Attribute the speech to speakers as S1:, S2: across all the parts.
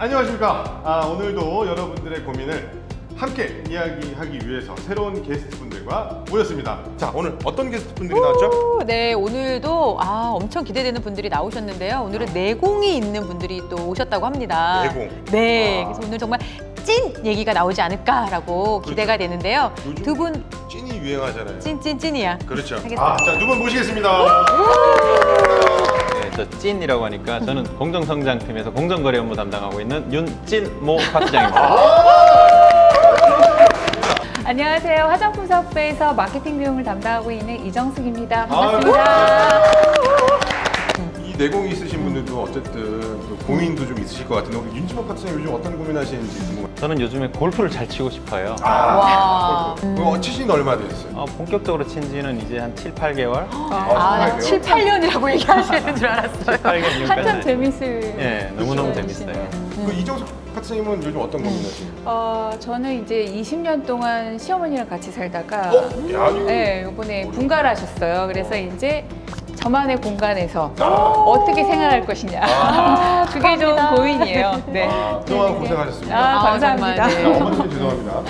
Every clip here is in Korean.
S1: 안녕하십니까. 오늘도 여러분들의 고민을 함께 이야기하기 위해서 새로운 게스트분들과 모였습니다. 자, 오늘 어떤 게스트분들이 나왔죠?
S2: 네, 오늘도 엄청 기대되는 분들이 나오셨는데요. 오늘은 내공이 있는 분들이 또 오셨다고 합니다.
S1: 내공.
S2: 네, 그래서 오늘 정말 찐 얘기가 나오지 않을까라고 기대가 되는데요.
S1: 요즘
S2: 두 분
S1: 찐이 유행하잖아요.
S2: 찐이야.
S1: 그렇죠.
S2: 하겠습니다.
S1: 자, 두 분 모시겠습니다.
S3: 네, 저 찐이라고 하니까 저는 공정성장팀에서 공정거래 업무 담당하고 있는 윤찐모 파트장입니다.
S4: 안녕하세요. 화장품 사업부에서 마케팅 비용을 담당하고 있는 이정숙입니다. 반갑습니다.
S1: 이 내공이 있으신 분들도 어쨌든 또 고민도 좀 있으실 것 같은데 우리 윤지목 파트장님 요즘 어떤 고민하시는지 궁금해요.
S3: 저는 요즘에 골프를 잘 치고 싶어요.
S2: 와.
S1: 치신 지 얼마 되셨어요?
S3: 본격적으로 친 지는 이제 한 7, 8개월?
S2: 나 7, 8년이라고 얘기하시는 줄 알았어요.
S3: 8개월
S4: 한참 재밌을.
S3: 네, 너무너무 재밌어요.
S1: 그 이정숙 파트장님은 요즘 어떤 고민하시나요?
S4: 저는 이제 20년 동안 시어머니랑 같이 살다가
S1: 야,
S4: 네, 이번에 분가를 하셨어요. 그래서 이제 저만의 공간에서 어떻게 생활할 것이냐. 그게 좀 고민이에요. 네.
S1: 그동안 고생하셨습니다.
S4: 감사합니다.
S2: 정말, 네.
S1: 어머님 죄송합니다.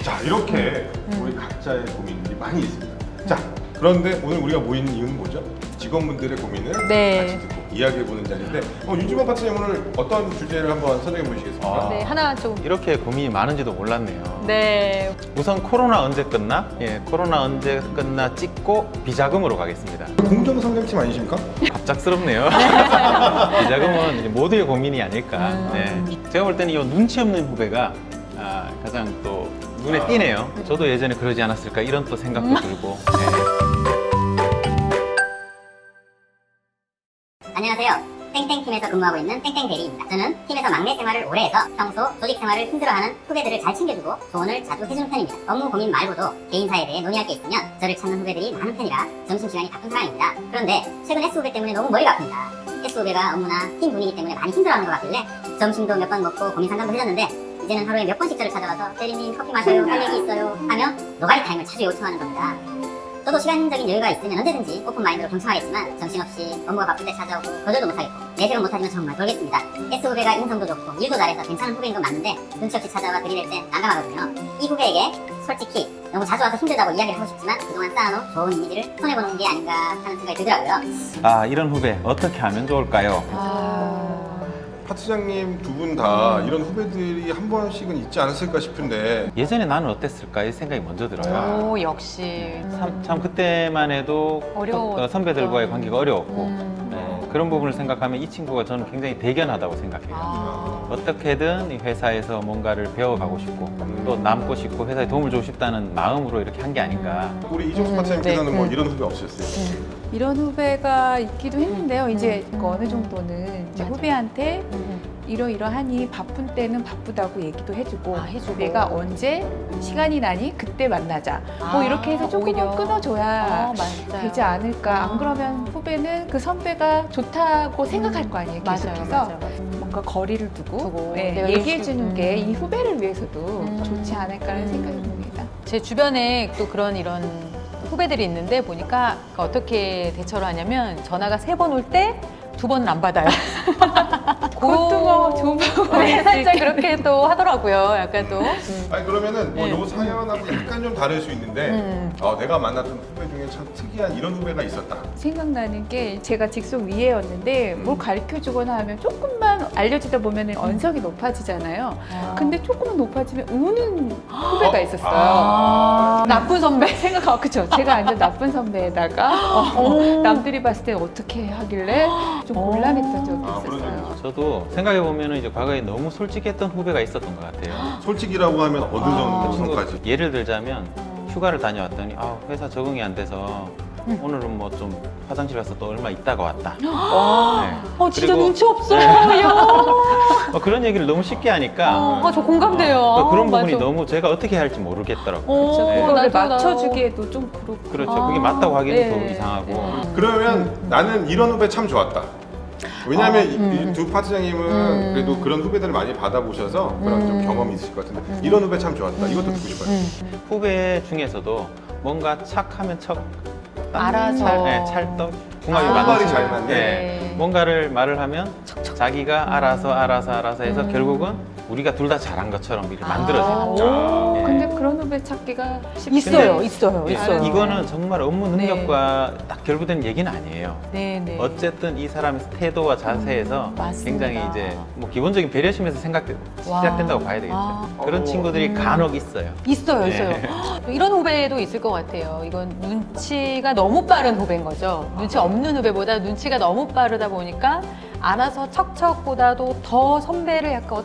S1: 자, 이렇게 우리 각자의 고민들이 많이 있습니다. 자, 그런데 오늘 우리가 모인 이유는 뭐죠? 직원분들의 고민을
S2: 네.
S1: 같이 듣고 이야기해보는 자리인데 윤지목 파트장님 오늘 어떤 주제를 한번 선정해 보시겠습니까?
S2: 네, 하나 좀.
S3: 이렇게 고민이 많은지도 몰랐네요.
S2: 네.
S3: 우선 코로나 언제 끝나? 예, 코로나 언제 끝나 찍고 비자금으로 가겠습니다.
S1: 공정성장팀 아니십니까?
S3: 갑작스럽네요. 비자금은 이제 모두의 고민이 아닐까. 네. 제가 볼 때는 이 눈치 없는 후배가 가장 또 눈에 띄네요. 저도 예전에 그러지 않았을까 이런 또 생각도 들고. 네.
S5: 안녕하세요. 땡땡팀에서 근무하고 있는 땡땡 대리입니다. 저는 팀에서 막내 생활을 오래 해서 평소 조직 생활을 힘들어하는 후배들을 잘 챙겨주고 조언을 자주 해주는 편입니다. 업무 고민 말고도 개인사에 대해 논의할 게 있으면 저를 찾는 후배들이 많은 편이라 점심시간이 바쁜 상황입니다. 그런데 최근 S후배 때문에 너무 머리가 아픕니다. S후배가 업무나 팀 분위기 때문에 많이 힘들어하는 것 같길래 점심도 몇 번 먹고 고민 상담도 해줬는데 이제는 하루에 몇 번씩 저를 찾아와서 대리님 커피 마셔요, 할 얘기 있어요 하며 노가리 타임을 자주 요청하는 겁니다. 저도 시간적인 여유가 있으면 언제든지 오픈마인드로 경청하겠지만 정신없이 업무가 바쁠 때 찾아오고 거절도 못하겠고 내색은 못하지만 정말 돌겠습니다. S후배가 인성도 좋고 일도 잘해서 괜찮은 후배인 건 맞는데 눈치 없이 찾아와 들이댈 땐 난감하거든요. 이 후배에게 솔직히 너무 자주 와서 힘들다고 이야기를 하고 싶지만 그동안 쌓아놓은 좋은 이미지를 손해보는 게 아닌가 하는 생각이 들더라고요.
S3: 이런 후배 어떻게 하면 좋을까요?
S1: 파트장님 두 분 다 이런 후배들이 한 번씩은 있지 않았을까 싶은데
S3: 예전에 나는 어땠을까 이 생각이 먼저 들어요.
S2: 오, 역시.
S3: 참 그때만 해도
S2: 어려웠죠.
S3: 선배들과의 관계가 어려웠고 네, 그런 부분을 생각하면 이 친구가 저는 굉장히 대견하다고 생각해요. 어떻게든 이 회사에서 뭔가를 배워가고 싶고 또 남고 싶고 회사에 도움을 주고 싶다는 마음으로 이렇게 한 게 아닌가.
S1: 우리 이정숙 파트장님께서는
S2: 네.
S1: 뭐 이런 후배 없으셨어요?
S4: 이런 후배가 있기도 했는데요. 이제 어느 정도는 이제
S2: 맞아.
S4: 후배한테 이러이러하니 바쁜 때는 바쁘다고 얘기도 해주고,
S2: 해주고.
S4: 내가 언제 시간이 나니 그때 만나자. 뭐 이렇게 해서 조금은
S2: 오히려.
S4: 끊어줘야
S2: 맞아요.
S4: 되지 않을까. 안 그러면 후배는 그 선배가 좋다고 생각할 거 아니에요. 계속해서
S2: 맞아요.
S4: 뭔가 거리를 두고,
S2: 내가 이럴
S4: 얘기해
S2: 수-
S4: 주는 게 이 후배를 위해서도 좋지 않을까라는 생각이 듭니다.
S2: 제 주변에 또 이런 후배들이 있는데 보니까 어떻게 대처를 하냐면 전화가 3번 올 때 2번은 안 받아요.
S4: 그것도 뭐 좋은 방법일 수
S2: 살짝
S4: 있겠네요.
S2: 그렇게 또 하더라고요. 약간 또.
S1: 아니 그러면은
S2: 네.
S1: 요 사연하고 약간 좀 다를 수 있는데 내가 만났던 후배 중에 참 특이한 이런 후배가 있었다.
S4: 생각나는 게 제가 직속 위에였는데 뭘 가르쳐 주거나 하면 조금만 알려주다 보면 언성이 높아지잖아요. 근데 조금만 높아지면 우는 후배가 있었어요.
S2: 나쁜 선배.
S4: 생각하고 그쵸. 제가 완전 나쁜 선배에다가 남들이 봤을 때 어떻게 하길래 좀 곤란했던 적이
S1: 그런 적이
S4: 있었어요.
S3: 저도 생각해 보면 이제 과거에 너무 솔직했던 후배가 있었던 것 같아요.
S1: 솔직이라고 하면 어느 정도
S3: 그 친구
S1: 선까지?
S3: 예를 들자면 휴가를 다녀왔더니 회사 적응이 안 돼서 오늘은 뭐 좀 화장실 가서 또 얼마 있다가 왔다. 네.
S2: 진짜
S3: 그리고-
S2: 눈치 없어.
S3: 네.
S2: 야.
S3: 그런 얘기를 너무 쉽게 하니까
S2: 저 공감돼요.
S3: 그런 부분이
S2: 맞아.
S3: 너무 제가 어떻게 해야 할지 모르겠더라고요.
S4: 그렇죠.
S3: 네.
S4: 그거를
S2: 나도.
S4: 맞춰주기에도 좀 그렇고.
S3: 그렇죠. 그게 맞다고 하기에는
S4: 네.
S3: 더 이상하고.
S1: 그러면 나는 이런 후배 참 좋았다. 왜냐하면 이 두 파트장님은 그래도 그런 후배들을 많이 받아보셔서 그런 좀 경험이 있을 것 같은데 이런 후배 참 좋았다. 이것도 듣고 싶어요.
S3: 후배 중에서도 뭔가 착하면 척
S2: 알아서.
S3: 찰떡 궁합이
S2: 아,
S3: 맞는
S1: 말이
S3: 친구.
S1: 잘 맞네.
S2: 네.
S3: 뭔가를 말을 하면 자기가 알아서 해서 결국은 우리가 둘 다 잘한 것처럼 이렇게 만들어지는.
S1: 자,
S3: 예.
S4: 근데 그런 후배 찾기가 쉽지
S2: 있어요, 있어요,
S3: 예,
S2: 있어요.
S3: 이거는 정말 업무 능력과 딱 결부된 얘기는 아니에요.
S2: 네, 네.
S3: 어쨌든 이 사람의 태도와 자세에서
S2: 맞습니다.
S3: 굉장히 이제 뭐 기본적인 배려심에서 시작된다고 봐야 되겠죠.
S2: 와.
S3: 그런 친구들이 간혹 있어요.
S2: 있어요,
S3: 네.
S2: 있어요. 이런 후배도 있을 것 같아요. 이건 눈치가 너무 빠른 후배인 거죠. 눈치 없는 후배보다 눈치가 너무 빠르다 보니까 알아서 척척보다도 더 선배를 약간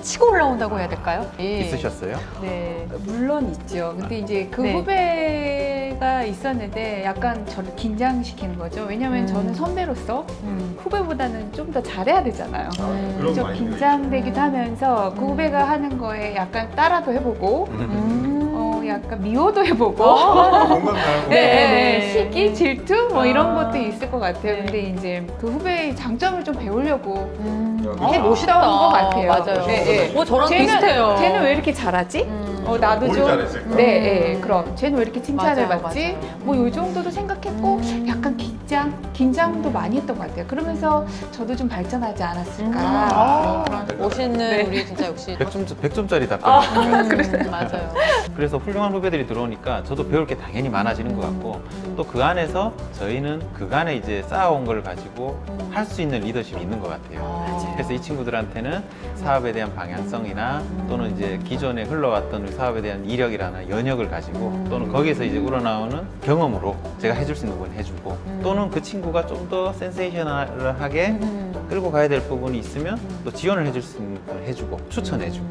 S2: 치고 올라온다고 해야 될까요? 예.
S3: 있으셨어요?
S2: 네.
S4: 물론 있죠. 근데 이제 그
S2: 네.
S4: 후배가 있었는데 약간 저를 긴장시키는 거죠. 왜냐면 저는 선배로서 후배보다는 좀 더 잘해야 되잖아요.
S1: 그런
S4: 그래서
S1: 마인드가
S4: 긴장되기도 하면서 그 후배가 하는 거에 약간 따라도 해보고 약간 미워도 해보고
S1: 공감 가고.
S2: 네.
S4: 시기, 질투 뭐 이런
S2: 아.
S4: 것도 있을 것 같아요.
S2: 네.
S4: 근데 이제 그 후배의 장점을 좀 배우려고
S1: 아,
S2: 멋있다.
S4: 것 같아요.
S2: 맞아요.
S4: 네, 네.
S2: 저랑 비슷해요.
S4: 쟤는 왜 이렇게 잘하지? 나도
S1: 뭘
S4: 좀
S1: 잘했을까?
S4: 네, 그럼 쟤는 왜 이렇게 칭찬을
S2: 맞아요,
S4: 받지?
S2: 맞아요.
S4: 뭐 요 정도도 생각했고 약간 긴장도 많이 했던 것 같아요. 그러면서 저도 좀 발전하지 않았을까.
S2: 아,
S4: 그런
S2: 멋있는
S4: 네.
S2: 우리 진짜 역시
S3: 100점짜리 답변이에요.
S2: 맞아요.
S3: 그래서 훌륭한 후배들이 들어오니까 저도 배울 게 당연히 많아지는 것 같고 또 그 안에서 저희는 그간에 이제 쌓아온 걸 가지고 할 수 있는 리더십이 있는 것 같아요. 그래서 이 친구들한테는 사업에 대한 방향성이나 또는 이제 기존에 흘러왔던 우리 사업에 대한 이력이라는 연역을 가지고 또는 거기에서 이제 우러나오는 경험으로 제가 해줄 수 있는 건 해주고 또는 그 친구가 좀 더 센세이셔널하게 끌고 가야 될 부분이 있으면 또 지원을 해줄 수 있는 걸 해주고 추천해주고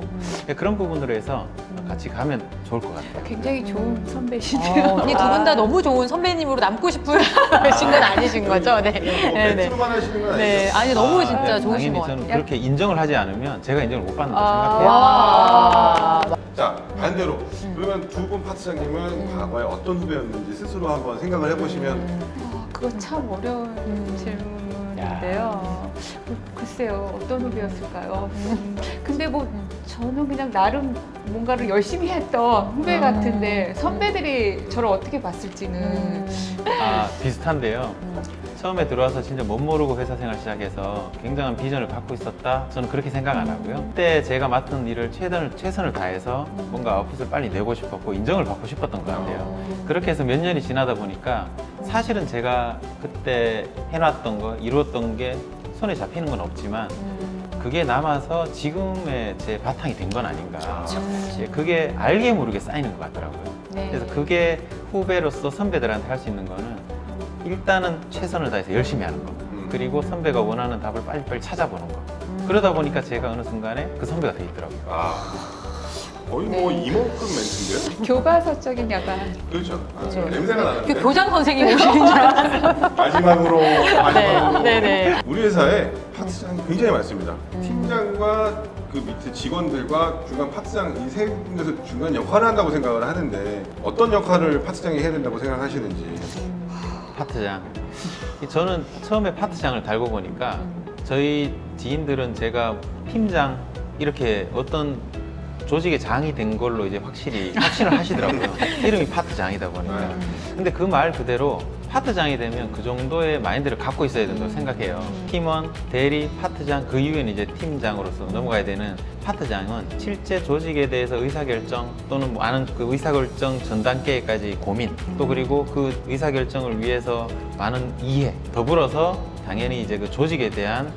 S3: 그런 부분으로 해서 같이 가면 좋을 것 같아요.
S4: 굉장히 좋은 선배시네요.
S2: 이 두 분 다 너무 좋은 선배님으로 남고 싶으신 건 아니신 거죠? 네.
S1: 뭐
S2: 네, 네.
S1: 배트로만 하시는 건 아니죠?
S2: 네. 아니, 너무 진짜
S3: 네,
S2: 좋으신
S3: 당연히
S2: 것
S3: 저는
S2: 같아요.
S3: 그렇게 인정을 하지 않으면 제가 인정을 못 받는다고 생각해요.
S2: 와.
S1: 자, 반대로 그러면 두 분 파트장님은 과거에 어떤 후배였는지 스스로 한번 생각을 해보시면
S4: 그거 참 어려운 질문인데요. 글쎄요, 어떤 후배였을까요? 근데 뭐 저는 그냥 나름 뭔가를 열심히 했던 후배 같은데 선배들이 저를 어떻게 봤을지는
S3: 비슷한데요. 처음에 들어와서 진짜 못 모르고 회사 생활 시작해서 굉장한 비전을 갖고 있었다. 저는 그렇게 생각 안 하고요. 그때 제가 맡은 일을 최선을 다해서 뭔가 아웃풋을 빨리 내고 싶었고 인정을 받고 싶었던 것 같아요. 그렇게 해서 몇 년이 지나다 보니까 사실은 제가 그때 해놨던 거, 이루었던 게 손에 잡히는 건 없지만 그게 남아서 지금의 제 바탕이 된 건 아닌가. 예, 그게 알게 모르게 쌓이는 것 같더라고요.
S2: 네.
S3: 그래서 그게 후배로서 선배들한테 할 수 있는 거는 일단은 최선을 다해서 열심히 하는 거. 그리고 선배가 원하는 답을 빨리빨리 찾아보는 거. 그러다 보니까 제가 어느 순간에 그 선배가 돼 있더라고요.
S1: 거의 뭐 이모급 멘트인데요?
S4: 교과서적인 약간
S1: 그렇죠. 냄새가 나는데.
S2: 그 교장 선생님 오시는 줄 알았어요.
S1: 마지막으로
S2: 네, 네.
S1: 우리 회사에 파트장이 굉장히 많습니다. 팀장과 그 밑에 직원들과 중간 파트장 이 세 분에서 중간 역할을 한다고 생각을 하는데 어떤 역할을 파트장이 해야 된다고 생각하시는지.
S3: 파트장. 저는 처음에 파트장을 달고 보니까 저희 지인들은 제가 팀장 이렇게 어떤 조직의 장이 된 걸로 이제 확신을 하시더라고요. 이름이 파트장이다 보니까. 근데 그 말 그대로 파트장이 되면 그 정도의 마인드를 갖고 있어야 된다고 생각해요. 팀원, 대리, 파트장, 그 이후에는 이제 팀장으로서 넘어가야 되는 파트장은 실제 조직에 대해서 의사결정 또는 뭐 아는 그 의사결정 전 단계까지 고민 또 그리고 그 의사결정을 위해서 많은 이해 더불어서 당연히 이제 그 조직에 대한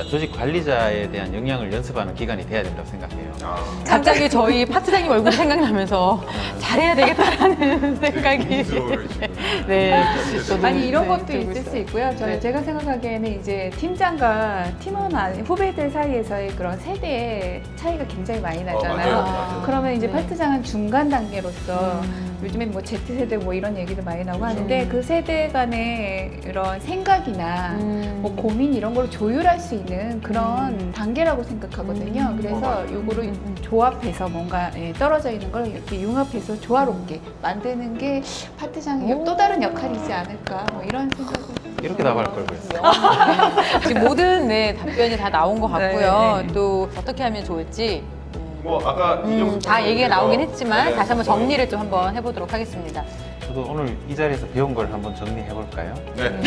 S3: 조직 관리자에 대한 역량을 연습하는 기간이 돼야 된다고 생각해요.
S2: 갑자기 저희 파트장님 얼굴이 생각나면서 잘해야 되겠다라는 생각이. 네. 저도
S4: 아니 이런
S2: 네,
S4: 것도
S2: 들고
S4: 있을
S2: 있어요.
S4: 수 있고요.
S2: 네.
S4: 제가 생각하기에는 이제 팀장과 팀원 후배들 사이에서의 그런 세대의 차이가 굉장히 많이 나잖아요.
S1: 맞아요.
S4: 그러면 이제
S2: 네.
S4: 파트장은 중간 단계로서 요즘에 뭐 Z세대 뭐 이런 얘기도 많이 나오고 하는데 그 세대 간의 이런 생각이나 뭐 고민 이런 걸 조율할 수 있는 그런 단계라고 생각하거든요. 그래서
S1: 맞아요.
S4: 요거를 조합해서 뭔가 떨어져 있는 걸 이렇게 융합해서 조화롭게 만드는 게 파트장의 또 다른 역할이지 않을까 뭐 이런 생각을
S3: 이렇게 답할 걸 그랬어요.
S2: 지금 모든 답변이 다 나온 것 같고요.
S4: 네, 네.
S2: 또 어떻게 하면 좋을지
S1: 뭐 아까
S2: 다 얘기가 나오긴 했지만
S1: 네.
S2: 다시 한번 정리를 좀 한번 해보도록 하겠습니다.
S3: 저도 오늘 이 자리에서 배운 걸 한번 정리해 볼까요?
S1: 네.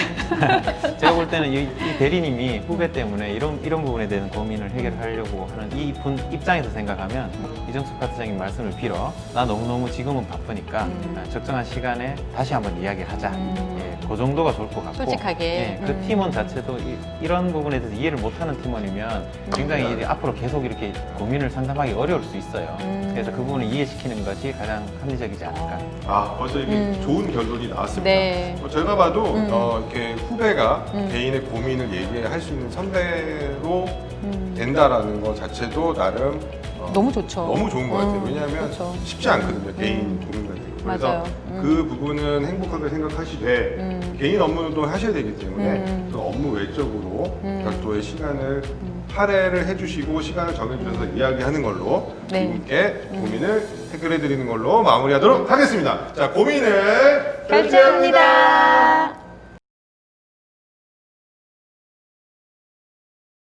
S3: 제가 볼 때는 이 대리님이 후배 때문에 이런 부분에 대한 고민을 해결하려고 하는 이 분 입장에서 생각하면 이정숙 파트장님 말씀을 빌어 나 너무너무 지금은 바쁘니까 적정한 시간에 다시 한번 이야기를 하자. 예, 그 정도가 좋을 것 같고
S2: 솔직하게.
S3: 예, 그 팀원 자체도 이런 부분에 대해서 이해를 못하는 팀원이면 굉장히 이제 앞으로 계속 이렇게 고민을 상담하기 어려울 수 있어요. 그래서 그 부분을 이해시키는 것이 가장 합리적이지 않을까.
S1: 아, 벌써 이게 좋은 결론이 나왔습니다.
S2: 네.
S1: 제가 봐도 이렇게 후배가 개인의 고민을 얘기할 수 있는 선배로 된다라는 것 자체도 나름
S2: 너무 좋죠.
S1: 너무 좋은 것 같아요. 왜냐하면
S2: 그렇죠.
S1: 쉽지 않거든요. 개인 고민가 되고. 그래서
S2: 맞아요.
S1: 그 부분은 행복하게 생각하시되 개인 업무도 하셔야 되기 때문에 그 업무 외적으로 별도의 시간을 할애를 해주시고 시간을 정해주셔서 이야기하는 걸로
S2: 네.
S1: 이분께 고민을 해결해 드리는 걸로 마무리하도록 하겠습니다. 자, 고민을
S2: 결정합니다.